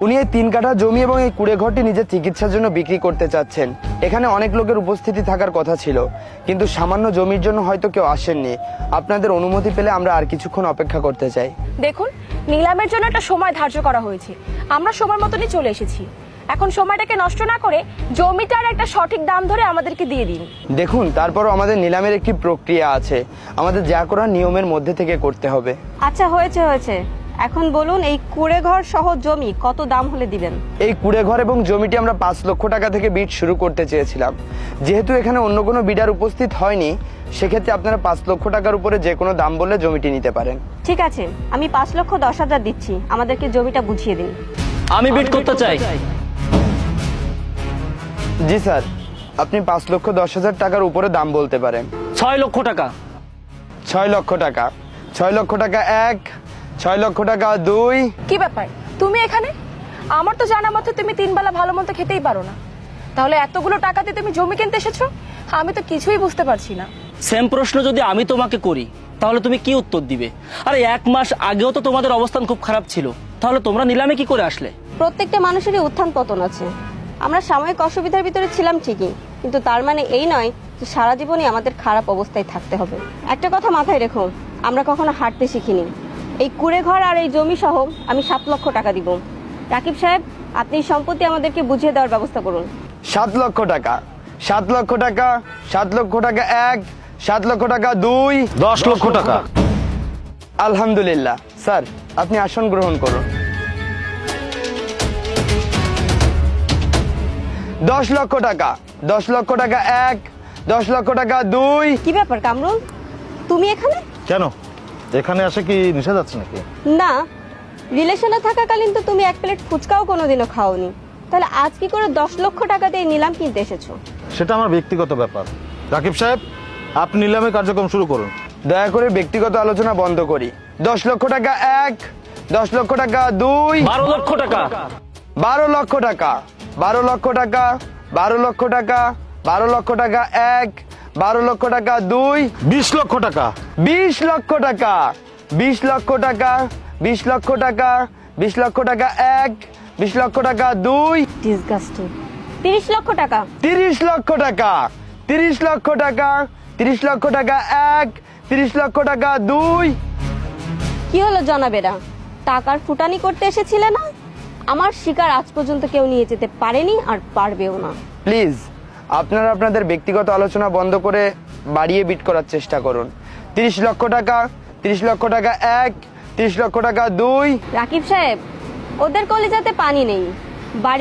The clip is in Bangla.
উনি এই 3 কাঠা জমি এবং এই কুড়ে ঘরটি নিজের চিকিৎসার জন্য বিক্রি করতে চাচ্ছেন। এখানে অনেক লোকের উপস্থিতি থাকার কথা ছিল, কিন্তু সামান্য জমির জন্য হয়তো কেউ আসেননি। আপনাদের অনুমতি পেলে আমরা আর কিছুক্ষণ অপেক্ষা করতে চাই। দেখুন, নিলামের জন্য একটা সময় ধার্য করা হয়েছে, আমরা সময় মতনই চলে এসেছি। এখন সময়টাকে নষ্ট না করে জমিটার একটা সঠিক দাম ধরে আমাদেরকে দিয়ে দিন। দেখুন, তারপরও আমাদের নিলামের একটি প্রক্রিয়া আছে, আমাদের যা করার নিয়মের মধ্যে থেকে করতে হবে। আচ্ছা, হয়েছে। এখন বলুন, এই কুড়ে ঘর সহ জমি কত দাম হলে দিবেন? এই কুড়ে ঘর এবং জমিটি আমরা 5 লক্ষ টাকা থেকে বিড শুরু করতে চেয়েছিলাম। যেহেতু এখানে অন্য কোনো বিডার উপস্থিত হয়নি, সেক্ষেত্রে আপনারা 5 লক্ষ টাকার উপরে যে কোনো দাম বললে জমিটি নিতে পারেন। ঠিক আছে, আমি 5,10,000 দিচ্ছি, আমাদেরকে জমিটা বুঝিয়ে দিন। আমি বিড করতে চাই। জি স্যার, আপনি 5,10,000 টাকার উপরে দাম বলতে পারেন। 6 লক্ষ টাকা। 6 লক্ষ টাকা। 6 লক্ষ টাকা 1, 6 লক্ষ টাকা 2। কি ব্যাপার, তুমি এখানে? আমার তো জানা মতে তুমি 3 বেলা ভালো মতো খেতেই পারো না, তাহলে এতগুলো টাকাতে তুমি জমি কিনতে এসেছো? আমি তো কিছুই বুঝতে পারছি না। সেম প্রশ্ন যদি আমি তোমাকে করি তাহলে তুমি কি উত্তর দিবে? আরে 1 মাস আগেও তো তোমাদের অবস্থান খুব খারাপ ছিল, তাহলে তোমরা নিলামে কি করে আসলে? প্রত্যেকটা মানুষেরই উত্থান পতন আছে। আমরা সাময়িক অসুবিধার ভিতরে ছিলাম ঠিকই, কিন্তু তার মানে এই নয় যে সারা জীবনই আমাদের খারাপ অবস্থায় থাকতে হবে। একটা কথা মাথায় রেখো, আমরা কখনো হাঁটতে শিখিনি। এই কুড়ে ঘর আর এই জমি সহ আমি 7 লক্ষ টাকা দিব। রাকিব সাহেব, আপনি সম্পত্তি আমাদেরকে বুঝিয়ে দেওয়ার ব্যবস্থা করুন। 7 লক্ষ টাকা। 7 লক্ষ টাকা। 7 লক্ষ টাকা 1, 7 লক্ষ টাকা 2। 10 লক্ষ টাকা। আলহামদুলিল্লাহ। স্যার, আপনি আসন গ্রহণ করুন। 10 লক্ষ টাকা। 10 লক্ষ টাকা 1, 10 লক্ষ টাকা 2। কি ব্যাপার কামরুল, তুমি এখানে? কেন, এখানে আসে কি নিষেধ আছে নাকি? না, রিলেশনে থাকাকালীন তো তুমি 1 প্লেট ফুচকাও কোনোদিনও খাওনি, তাহলে আজ কি করে 10 লক্ষ টাকা দিয়ে নিলাম কিনতে এসেছো? সেটা আমার ব্যক্তিগত ব্যাপার। রাকিব সাহেব, আপনি নিলামে কার্যক্রম শুরু করুন। দয়া করে ব্যক্তিগত আলোচনা বন্ধ করি। 10 লক্ষ টাকা 1, 10 লক্ষ টাকা 2। 12 লক্ষ টাকা। 12 লক্ষ টাকা। 12 লক্ষ টাকা। 12 লক্ষ টাকা। 12 লক্ষ টাকা 1, 12 লক্ষ টাকা 2। 20 লক্ষ টাকা। 20 লক্ষ টাকা। 20 লক্ষ টাকা। 20 লক্ষ টাকা। 20 লক্ষ টাকা 1, 20 লক্ষ টাকা 2। ডিসগাস্টিং। 30 লক্ষ টাকা। 30 লক্ষ টাকা। 30 লক্ষ টাকা। 30 লক্ষ টাকা 1, 30 লক্ষ টাকা 2। কি হলো জনাবেরা, টাকার ফুটানি করতে এসেছিলে না? আমার শিকার আজ পর্যন্ত কেউ নিয়ে যেতে পারেনি আর পারবেও না। প্লিজ, আপনারা আপনাদের ব্যক্তিগত আলোচনা বন্ধ করে বাড়িয়ে বিট করার চেষ্টা করুন। 30 লক্ষ টাকা। 30 লক্ষ টাকা 1, 30 লক্ষ টাকা 2। রাকিব সাহেব, ওদের কলিজাতে পানি নেই। বাড়ি